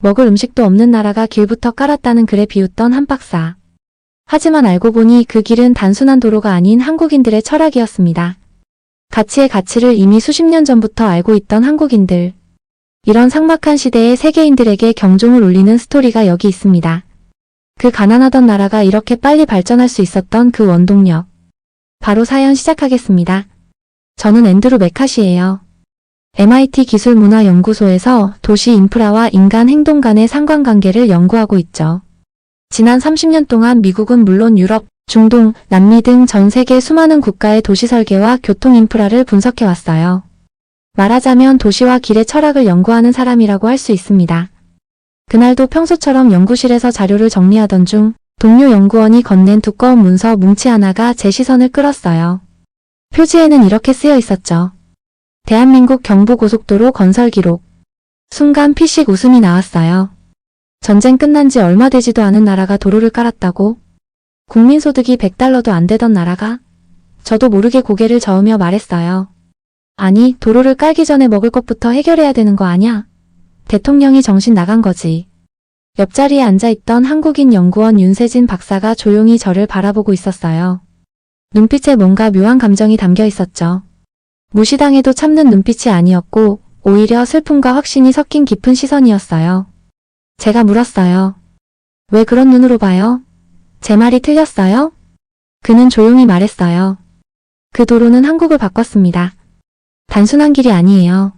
먹을 음식도 없는 나라가 길부터 깔았다는 글에 비웃던 한 박사. 하지만 알고 보니 그 길은 단순한 도로가 아닌 한국인들의 철학이었습니다. 가치의 가치를 이미 수십 년 전부터 알고 있던 한국인들. 이런 삭막한 시대의 세계인들에게 경종을 울리는 스토리가 여기 있습니다. 그 가난하던 나라가 이렇게 빨리 발전할 수 있었던 그 원동력. 바로 사연 시작하겠습니다. 저는 앤드루 맥카시예요. MIT 기술문화연구소에서 도시 인프라와 인간 행동 간의 상관관계를 연구하고 있죠. 지난 30년 동안 미국은 물론 유럽, 중동, 남미 등 전 세계 수많은 국가의 도시 설계와 교통 인프라를 분석해왔어요. 말하자면 도시와 길의 철학을 연구하는 사람이라고 할 수 있습니다. 그날도 평소처럼 연구실에서 자료를 정리하던 중 동료 연구원이 건넨 두꺼운 문서 뭉치 하나가 제 시선을 끌었어요. 표지에는 이렇게 쓰여 있었죠. 대한민국 경부고속도로 건설 기록. 순간 피식 웃음이 나왔어요. 전쟁 끝난 지 얼마 되지도 않은 나라가 도로를 깔았다고? 국민소득이 $100도 안 되던 나라가? 저도 모르게 고개를 저으며 말했어요. 아니, 도로를 깔기 전에 먹을 것부터 해결해야 되는 거 아냐? 대통령이 정신 나간 거지. 옆자리에 앉아있던 한국인 연구원 윤세진 박사가 조용히 저를 바라보고 있었어요. 눈빛에 뭔가 묘한 감정이 담겨 있었죠. 무시당해도 참는 눈빛이 아니었고 오히려 슬픔과 확신이 섞인 깊은 시선이었어요. 제가 물었어요. 왜 그런 눈으로 봐요? 제 말이 틀렸어요? 그는 조용히 말했어요. 그 도로는 한국을 바꿨습니다. 단순한 길이 아니에요.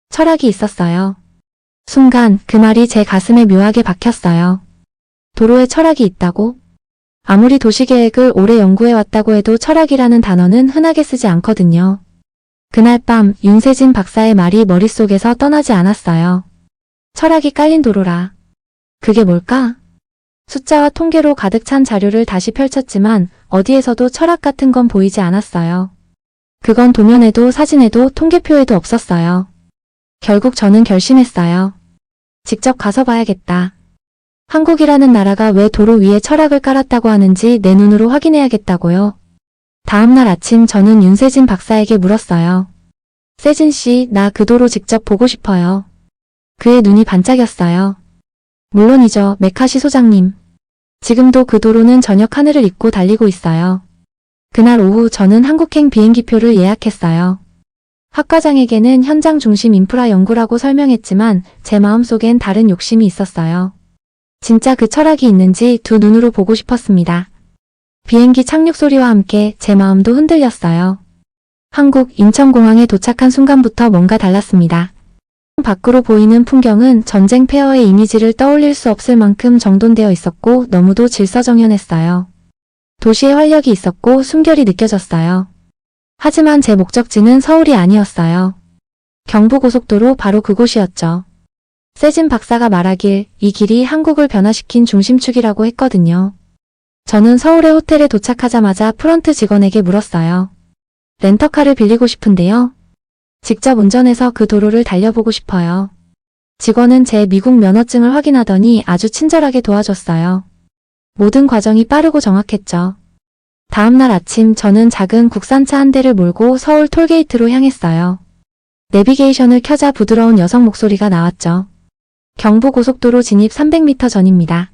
철학이 있었어요. 순간 그 말이 제 가슴에 묘하게 박혔어요. 도로에 철학이 있다고? 아무리 도시계획을 오래 연구해왔다고 해도 철학이라는 단어는 흔하게 쓰지 않거든요. 그날 밤 윤세진 박사의 말이 머릿속에서 떠나지 않았어요. 철학이 깔린 도로라. 그게 뭘까? 숫자와 통계로 가득 찬 자료를 다시 펼쳤지만 어디에서도 철학 같은 건 보이지 않았어요. 그건 도면에도 사진에도 통계표에도 없었어요. 결국 저는 결심했어요. 직접 가서 봐야겠다. 한국이라는 나라가 왜 도로 위에 철학을 깔았다고 하는지 내 눈으로 확인해야겠다고요. 다음날 아침 저는 윤세진 박사에게 물었어요. 세진 씨, 나 그 도로 직접 보고 싶어요. 그의 눈이 반짝였어요. 물론이죠, 맥카시 소장님. 지금도 그 도로는 저녁 하늘을 잇고 달리고 있어요. 그날 오후 저는 한국행 비행기표를 예약했어요. 학과장에게는 현장 중심 인프라 연구라고 설명했지만 제 마음속엔 다른 욕심이 있었어요. 진짜 그 철학이 있는지 두 눈으로 보고 싶었습니다. 비행기 착륙 소리와 함께 제 마음도 흔들렸어요. 한국 인천공항에 도착한 순간부터 뭔가 달랐습니다. 밖으로 보이는 풍경은 전쟁 폐허의 이미지를 떠올릴 수 없을 만큼 정돈되어 있었고 너무도 질서정연했어요. 도시의 활력이 있었고 숨결이 느껴졌어요. 하지만 제 목적지는 서울이 아니었어요. 경부고속도로 바로 그곳이었죠. 세진 박사가 말하길 이 길이 한국을 변화시킨 중심축이라고 했거든요. 저는 서울의 호텔에 도착하자마자 프런트 직원에게 물었어요. 렌터카를 빌리고 싶은데요. 직접 운전해서 그 도로를 달려보고 싶어요. 직원은 제 미국 면허증을 확인하더니 아주 친절하게 도와줬어요. 모든 과정이 빠르고 정확했죠. 다음날 아침 저는 작은 국산차 한 대를 몰고 서울 톨게이트로 향했어요. 내비게이션을 켜자 부드러운 여성 목소리가 나왔죠. 경부고속도로 진입 300m 전입니다.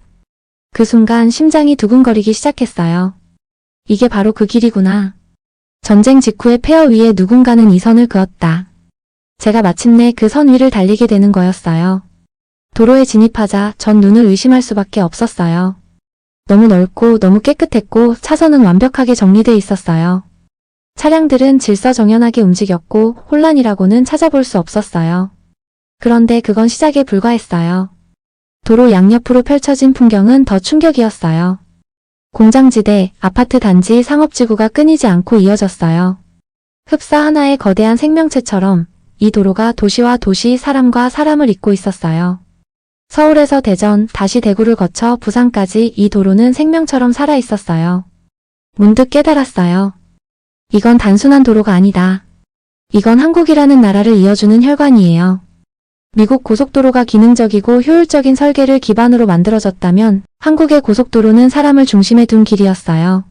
그 순간 심장이 두근거리기 시작했어요. 이게 바로 그 길이구나. 전쟁 직후의 폐허 위에 누군가는 이 선을 그었다. 제가 마침내 그 선 위를 달리게 되는 거였어요. 도로에 진입하자 전 눈을 의심할 수밖에 없었어요. 너무 넓고 너무 깨끗했고 차선은 완벽하게 정리돼 있었어요. 차량들은 질서정연하게 움직였고 혼란이라고는 찾아볼 수 없었어요. 그런데 그건 시작에 불과했어요. 도로 양옆으로 펼쳐진 풍경은 더 충격이었어요. 공장지대, 아파트 단지, 상업지구가 끊이지 않고 이어졌어요. 흡사 하나의 거대한 생명체처럼 이 도로가 도시와 도시, 사람과 사람을 잇고 있었어요. 서울에서 대전, 다시 대구를 거쳐 부산까지 이 도로는 생명처럼 살아있었어요. 문득 깨달았어요. 이건 단순한 도로가 아니다. 이건 한국이라는 나라를 이어주는 혈관이에요. 미국 고속도로가 기능적이고 효율적인 설계를 기반으로 만들어졌다면 한국의 고속도로는 사람을 중심에 둔 길이었어요.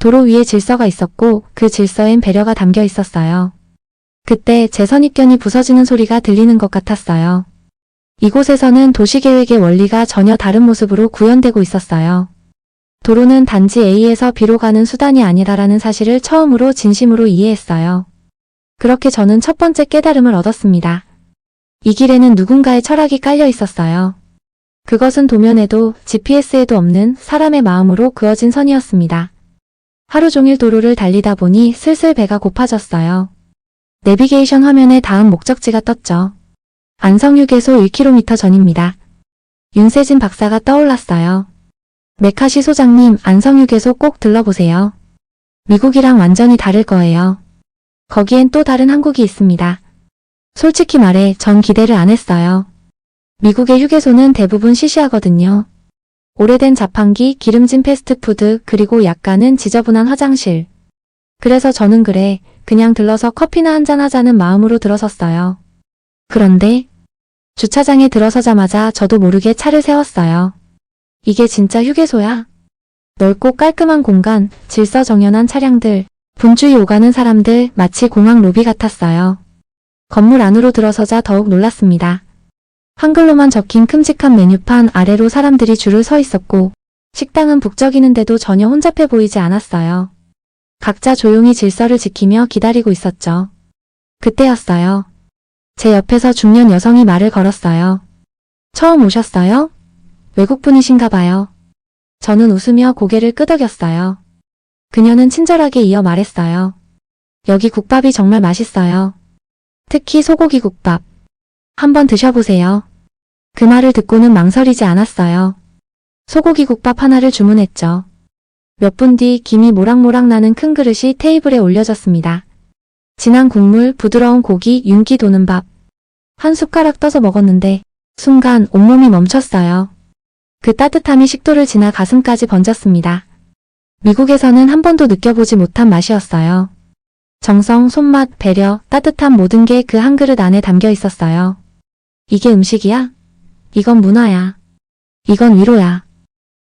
도로 위에 질서가 있었고 그 질서엔 배려가 담겨 있었어요. 그때 제 선입견이 부서지는 소리가 들리는 것 같았어요. 이곳에서는 도시계획의 원리가 전혀 다른 모습으로 구현되고 있었어요. 도로는 단지 A에서 B로 가는 수단이 아니라라는 사실을 처음으로 진심으로 이해했어요. 그렇게 저는 첫 번째 깨달음을 얻었습니다. 이 길에는 누군가의 철학이 깔려 있었어요. 그것은 도면에도 GPS에도 없는 사람의 마음으로 그어진 선이었습니다. 하루 종일 도로를 달리다 보니 슬슬 배가 고파졌어요. 내비게이션 화면에 다음 목적지가 떴죠. 안성휴게소 1km 전입니다. 윤세진 박사가 떠올랐어요. 메카시 소장님, 안성휴게소 꼭 들러보세요. 미국이랑 완전히 다를 거예요. 거기엔 또 다른 한국이 있습니다. 솔직히 말해 전 기대를 안 했어요. 미국의 휴게소는 대부분 시시하거든요. 오래된 자판기, 기름진 패스트푸드, 그리고 약간은 지저분한 화장실. 그래서 저는 그냥 들러서 커피나 한잔 하자는 마음으로 들어섰어요. 그런데 주차장에 들어서자마자 저도 모르게 차를 세웠어요. 이게 진짜 휴게소야? 넓고 깔끔한 공간, 질서정연한 차량들, 분주히 오가는 사람들, 마치 공항 로비 같았어요. 건물 안으로 들어서자 더욱 놀랐습니다. 한글로만 적힌 큼직한 메뉴판 아래로 사람들이 줄을 서 있었고 식당은 북적이는데도 전혀 혼잡해 보이지 않았어요. 각자 조용히 질서를 지키며 기다리고 있었죠. 그때였어요. 제 옆에서 중년 여성이 말을 걸었어요. 처음 오셨어요? 외국분이신가 봐요. 저는 웃으며 고개를 끄덕였어요. 그녀는 친절하게 이어 말했어요. 여기 국밥이 정말 맛있어요. 특히 소고기 국밥. 한번 드셔보세요. 그 말을 듣고는 망설이지 않았어요. 소고기 국밥 하나를 주문했죠. 몇 분 뒤 김이 모락모락 나는 큰 그릇이 테이블에 올려졌습니다. 진한 국물, 부드러운 고기, 윤기 도는 밥. 한 숟가락 떠서 먹었는데 순간 온몸이 멈췄어요. 그 따뜻함이 식도를 지나 가슴까지 번졌습니다. 미국에서는 한 번도 느껴보지 못한 맛이었어요. 정성, 손맛, 배려, 따뜻한 모든 게 그 한 그릇 안에 담겨 있었어요. 이게 음식이야? 이건 문화야. 이건 위로야.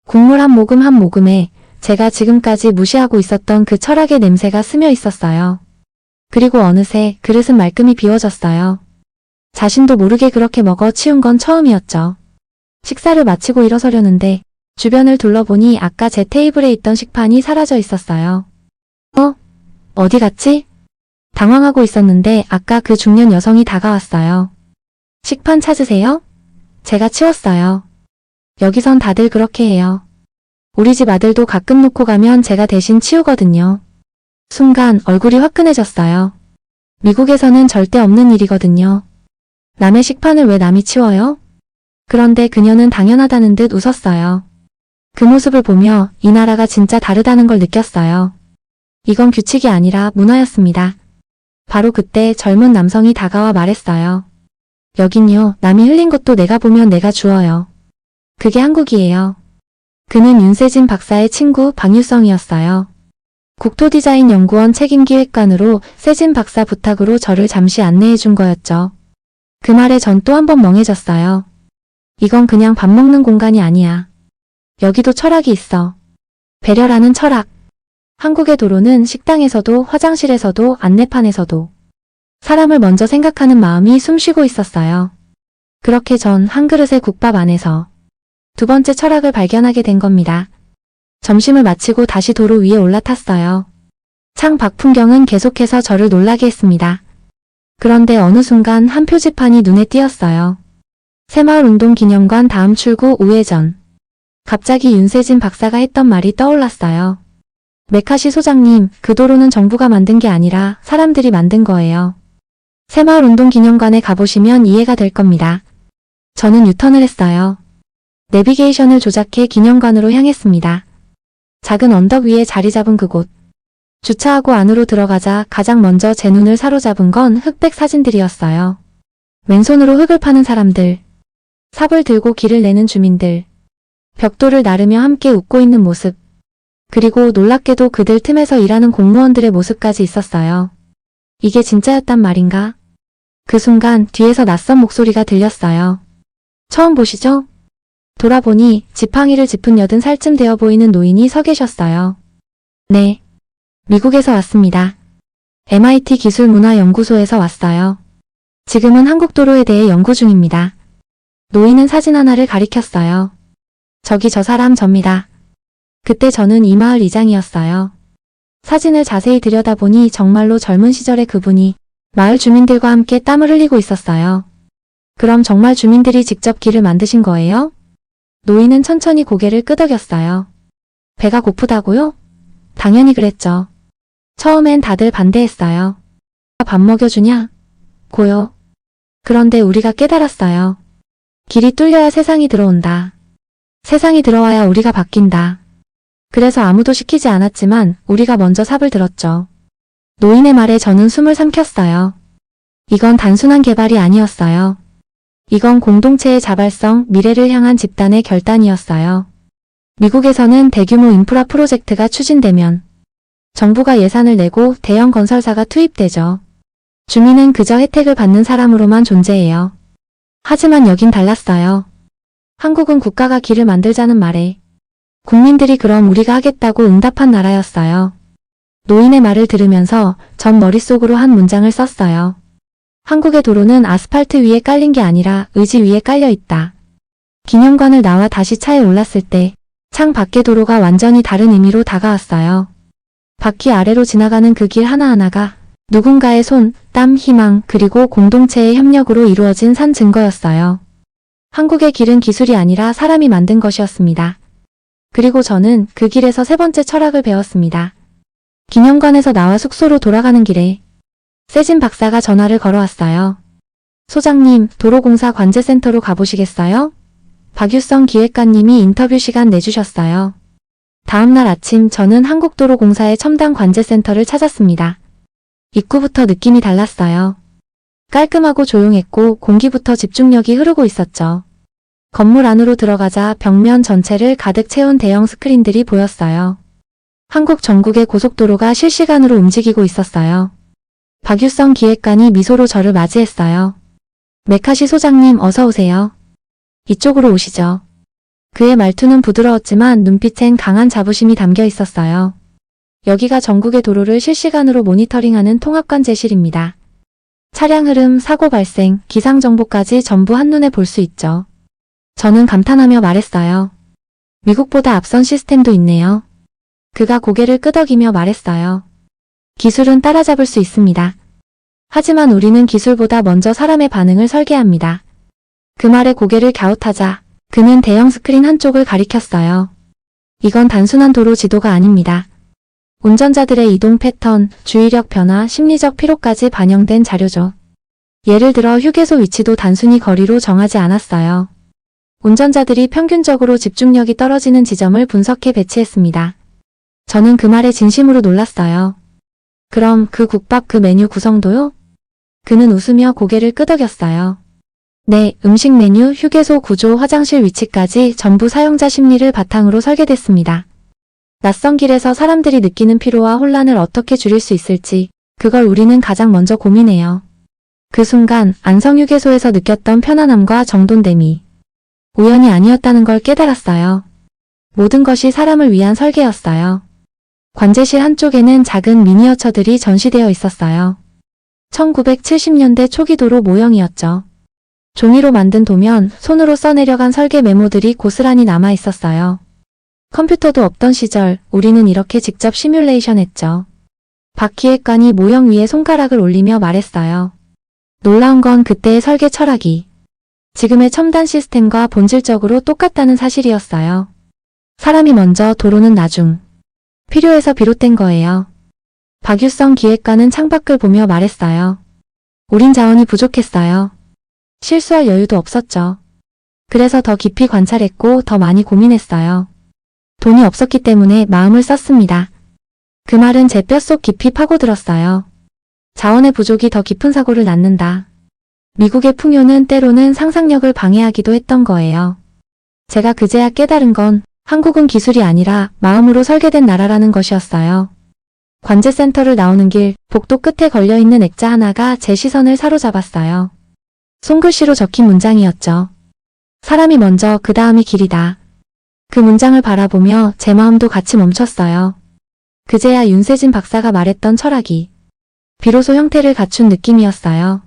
국물 한 모금 한 모금에 제가 지금까지 무시하고 있었던 그 철학의 냄새가 스며 있었어요. 그리고 어느새 그릇은 말끔히 비워졌어요. 자신도 모르게 그렇게 먹어 치운 건 처음이었죠. 식사를 마치고 일어서려는데 주변을 둘러보니 아까 제 테이블에 있던 식판이 사라져 있었어요. 어디 갔지? 당황하고 있었는데 아까 그 중년 여성이 다가왔어요. 식판 찾으세요? 제가 치웠어요. 여기선 다들 그렇게 해요. 우리 집 아들도 가끔 놓고 가면 제가 대신 치우거든요. 순간 얼굴이 화끈해졌어요. 미국에서는 절대 없는 일이거든요. 남의 식판을 왜 남이 치워요? 그런데 그녀는 당연하다는 듯 웃었어요. 그 모습을 보며 이 나라가 진짜 다르다는 걸 느꼈어요. 이건 규칙이 아니라 문화였습니다. 바로 그때 젊은 남성이 다가와 말했어요. 여긴요, 남이 흘린 것도 내가 보면 내가 주워요. 그게 한국이에요. 그는 윤세진 박사의 친구 박유성이었어요. 국토디자인연구원 책임기획관으로 세진 박사 부탁으로 저를 잠시 안내해 준 거였죠. 그 말에 전 또 한 번 멍해졌어요. 이건 그냥 밥 먹는 공간이 아니야. 여기도 철학이 있어. 배려라는 철학. 한국의 도로는 식당에서도 화장실에서도 안내판에서도 사람을 먼저 생각하는 마음이 숨쉬고 있었어요. 그렇게 전 한 그릇의 국밥 안에서 두 번째 철학을 발견하게 된 겁니다. 점심을 마치고 다시 도로 위에 올라탔어요. 창 밖 풍경은 계속해서 저를 놀라게 했습니다. 그런데 어느 순간 한 표지판이 눈에 띄었어요. 새마을운동기념관 다음 출구 우회전. 갑자기 윤세진 박사가 했던 말이 떠올랐어요. 메카시 소장님, 그 도로는 정부가 만든 게 아니라 사람들이 만든 거예요. 새마을운동기념관에 가보시면 이해가 될 겁니다. 저는 유턴을 했어요. 내비게이션을 조작해 기념관으로 향했습니다. 작은 언덕 위에 자리 잡은 그곳. 주차하고 안으로 들어가자 가장 먼저 제 눈을 사로잡은 건 흑백 사진들이었어요. 왼손으로 흙을 파는 사람들, 삽을 들고 길을 내는 주민들, 벽돌을 나르며 함께 웃고 있는 모습, 그리고 놀랍게도 그들 틈에서 일하는 공무원들의 모습까지 있었어요. 이게 진짜였단 말인가? 그 순간 뒤에서 낯선 목소리가 들렸어요. 처음 보시죠? 돌아보니 지팡이를 짚은 80살쯤 되어 보이는 노인이 서 계셨어요. 네. 미국에서 왔습니다. MIT 기술문화연구소에서 왔어요. 지금은 한국도로에 대해 연구 중입니다. 노인은 사진 하나를 가리켰어요. 저기 저 사람 접니다. 그때 저는 이 마을 이장이었어요. 사진을 자세히 들여다보니 정말로 젊은 시절의 그분이 마을 주민들과 함께 땀을 흘리고 있었어요. 그럼 정말 주민들이 직접 길을 만드신 거예요? 노인은 천천히 고개를 끄덕였어요. 배가 고프다고요? 당연히 그랬죠. 처음엔 다들 반대했어요. 밥 먹여주냐? 고요. 그런데 우리가 깨달았어요. 길이 뚫려야 세상이 들어온다. 세상이 들어와야 우리가 바뀐다. 그래서 아무도 시키지 않았지만 우리가 먼저 삽을 들었죠. 노인의 말에 저는 숨을 삼켰어요. 이건 단순한 개발이 아니었어요. 이건 공동체의 자발성, 미래를 향한 집단의 결단이었어요. 미국에서는 대규모 인프라 프로젝트가 추진되면 정부가 예산을 내고 대형 건설사가 투입되죠. 주민은 그저 혜택을 받는 사람으로만 존재해요. 하지만 여긴 달랐어요. 한국은 국가가 길을 만들자는 말에 국민들이 그럼 우리가 하겠다고 응답한 나라였어요. 노인의 말을 들으면서 전 머릿속으로 한 문장을 썼어요. 한국의 도로는 아스팔트 위에 깔린 게 아니라 의지 위에 깔려 있다. 기념관을 나와 다시 차에 올랐을 때 창 밖의 도로가 완전히 다른 의미로 다가왔어요. 바퀴 아래로 지나가는 그 길 하나하나가 누군가의 손, 땀, 희망, 그리고 공동체의 협력으로 이루어진 산 증거였어요. 한국의 길은 기술이 아니라 사람이 만든 것이었습니다. 그리고 저는 그 길에서 세 번째 철학을 배웠습니다. 기념관에서 나와 숙소로 돌아가는 길에 세진 박사가 전화를 걸어왔어요. 소장님, 도로공사 관제센터로 가보시겠어요? 박유성 기획관님이 인터뷰 시간 내주셨어요. 다음날 아침 저는 한국도로공사의 첨단 관제센터를 찾았습니다. 입구부터 느낌이 달랐어요. 깔끔하고 조용했고 공기부터 집중력이 흐르고 있었죠. 건물 안으로 들어가자 벽면 전체를 가득 채운 대형 스크린들이 보였어요. 한국 전국의 고속도로가 실시간으로 움직이고 있었어요. 박유성 기획관이 미소로 저를 맞이했어요. 메카시 소장님 어서 오세요. 이쪽으로 오시죠. 그의 말투는 부드러웠지만 눈빛엔 강한 자부심이 담겨 있었어요. 여기가 전국의 도로를 실시간으로 모니터링하는 통합관제실입니다. 차량 흐름, 사고 발생, 기상 정보까지 전부 한눈에 볼 수 있죠. 저는 감탄하며 말했어요. 미국보다 앞선 시스템도 있네요. 그가 고개를 끄덕이며 말했어요. 기술은 따라잡을 수 있습니다. 하지만 우리는 기술보다 먼저 사람의 반응을 설계합니다. 그 말에 고개를 갸웃하자 그는 대형 스크린 한쪽을 가리켰어요. 이건 단순한 도로 지도가 아닙니다. 운전자들의 이동 패턴, 주의력 변화, 심리적 피로까지 반영된 자료죠. 예를 들어 휴게소 위치도 단순히 거리로 정하지 않았어요. 운전자들이 평균적으로 집중력이 떨어지는 지점을 분석해 배치했습니다. 저는 그 말에 진심으로 놀랐어요. 그럼 그 국밥 그 메뉴 구성도요? 그는 웃으며 고개를 끄덕였어요. 네, 음식 메뉴, 휴게소 구조, 화장실 위치까지 전부 사용자 심리를 바탕으로 설계됐습니다. 낯선 길에서 사람들이 느끼는 피로와 혼란을 어떻게 줄일 수 있을지 그걸 우리는 가장 먼저 고민해요. 그 순간 안성휴게소에서 느꼈던 편안함과 정돈됨이 우연이 아니었다는 걸 깨달았어요. 모든 것이 사람을 위한 설계였어요. 관제실 한쪽에는 작은 미니어처들이 전시되어 있었어요. 1970년대 초기 도로 모형이었죠. 종이로 만든 도면, 손으로 써내려간 설계 메모들이 고스란히 남아 있었어요. 컴퓨터도 없던 시절 우리는 이렇게 직접 시뮬레이션 했죠. 박 기획관이 모형 위에 손가락을 올리며 말했어요. 놀라운 건 그때의 설계 철학이 지금의 첨단 시스템과 본질적으로 똑같다는 사실이었어요. 사람이 먼저, 도로는 나중. 필요해서 비롯된 거예요. 박유성 기획관은 창밖을 보며 말했어요. 우린 자원이 부족했어요. 실수할 여유도 없었죠. 그래서 더 깊이 관찰했고 더 많이 고민했어요. 돈이 없었기 때문에 마음을 썼습니다. 그 말은 제 뼛속 깊이 파고들었어요. 자원의 부족이 더 깊은 사고를 낳는다. 미국의 풍요는 때로는 상상력을 방해하기도 했던 거예요. 제가 그제야 깨달은 건 한국은 기술이 아니라 마음으로 설계된 나라라는 것이었어요. 관제센터를 나오는 길, 복도 끝에 걸려있는 액자 하나가 제 시선을 사로잡았어요. 손글씨로 적힌 문장이었죠. 사람이 먼저, 그 다음이 길이다. 그 문장을 바라보며 제 마음도 같이 멈췄어요. 그제야 윤세진 박사가 말했던 철학이 비로소 형태를 갖춘 느낌이었어요.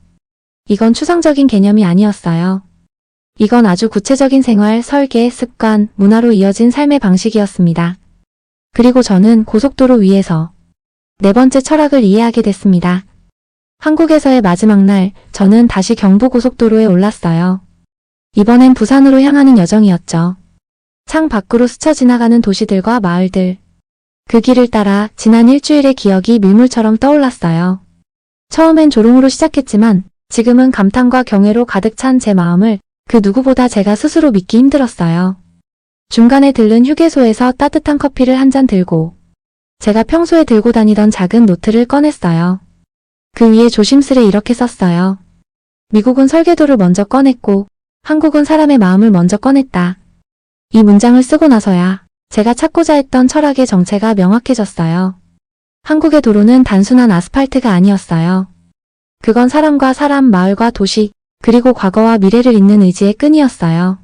이건 추상적인 개념이 아니었어요. 이건 아주 구체적인 생활, 설계, 습관, 문화로 이어진 삶의 방식이었습니다. 그리고 저는 고속도로 위에서 네 번째 철학을 이해하게 됐습니다. 한국에서의 마지막 날, 저는 다시 경부고속도로에 올랐어요. 이번엔 부산으로 향하는 여정이었죠. 창 밖으로 스쳐 지나가는 도시들과 마을들. 그 길을 따라 지난 일주일의 기억이 밀물처럼 떠올랐어요. 처음엔 조롱으로 시작했지만 지금은 감탄과 경애로 가득 찬 제 마음을 그 누구보다 제가 스스로 믿기 힘들었어요. 중간에 들른 휴게소에서 따뜻한 커피를 한 잔 들고 제가 평소에 들고 다니던 작은 노트를 꺼냈어요. 그 위에 조심스레 이렇게 썼어요. 미국은 설계도를 먼저 꺼냈고 한국은 사람의 마음을 먼저 꺼냈다. 이 문장을 쓰고 나서야 제가 찾고자 했던 철학의 정체가 명확해졌어요. 한국의 도로는 단순한 아스팔트가 아니었어요. 그건 사람과 사람, 마을과 도시, 그리고 과거와 미래를 잇는 의지의 끈이었어요.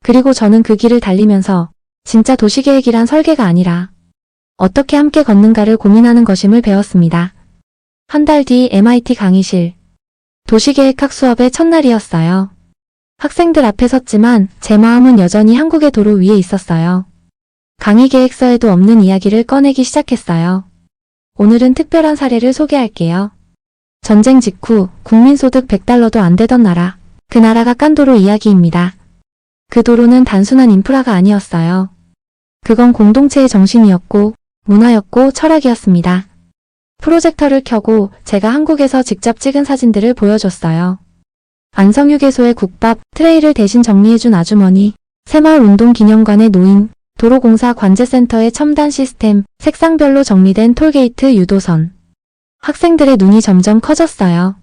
그리고 저는 그 길을 달리면서 진짜 도시계획이란 설계가 아니라 어떻게 함께 걷는가를 고민하는 것임을 배웠습니다. 한 달 뒤 MIT 강의실. 도시계획학 수업의 첫날이었어요. 학생들 앞에 섰지만 제 마음은 여전히 한국의 도로 위에 있었어요. 강의 계획서에도 없는 이야기를 꺼내기 시작했어요. 오늘은 특별한 사례를 소개할게요. 전쟁 직후 국민소득 100달러도 안 되던 나라, 그 나라가 깐 도로 이야기입니다. 그 도로는 단순한 인프라가 아니었어요. 그건 공동체의 정신이었고 문화였고 철학이었습니다. 프로젝터를 켜고 제가 한국에서 직접 찍은 사진들을 보여줬어요. 안성휴게소의 국밥, 트레이를 대신 정리해준 아주머니, 새마을운동기념관의 노인, 도로공사 관제센터의 첨단 시스템, 색상별로 정리된 톨게이트 유도선. 학생들의 눈이 점점 커졌어요.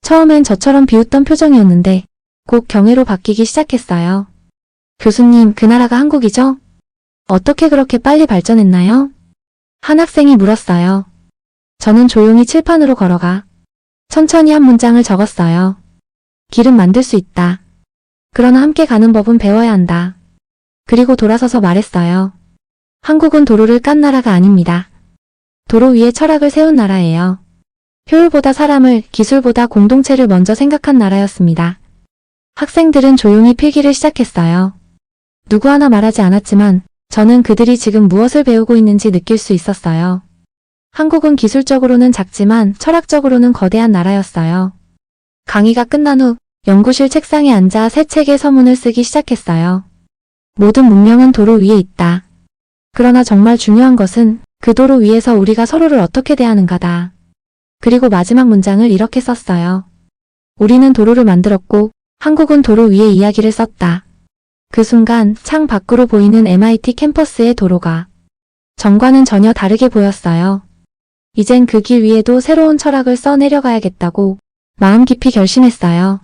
처음엔 저처럼 비웃던 표정이었는데 곧 경애로 바뀌기 시작했어요. 교수님, 그 나라가 한국이죠? 어떻게 그렇게 빨리 발전했나요? 한 학생이 물었어요. 저는 조용히 칠판으로 걸어가 천천히 한 문장을 적었어요. 길은 만들 수 있다. 그러나 함께 가는 법은 배워야 한다. 그리고 돌아서서 말했어요. 한국은 도로를 깐 나라가 아닙니다. 도로 위에 철학을 세운 나라예요. 효율보다 사람을, 기술보다 공동체를 먼저 생각한 나라였습니다. 학생들은 조용히 필기를 시작했어요. 누구 하나 말하지 않았지만 저는 그들이 지금 무엇을 배우고 있는지 느낄 수 있었어요. 한국은 기술적으로는 작지만 철학적으로는 거대한 나라였어요. 강의가 끝난 후 연구실 책상에 앉아 새 책의 서문을 쓰기 시작했어요. 모든 문명은 도로 위에 있다. 그러나 정말 중요한 것은 그 도로 위에서 우리가 서로를 어떻게 대하는가다. 그리고 마지막 문장을 이렇게 썼어요. 우리는 도로를 만들었고 한국은 도로 위에 이야기를 썼다. 그 순간 창 밖으로 보이는 MIT 캠퍼스의 도로가 전과는 전혀 다르게 보였어요. 이젠 그 길 위에도 새로운 철학을 써 내려가야겠다고 마음 깊이 결심했어요.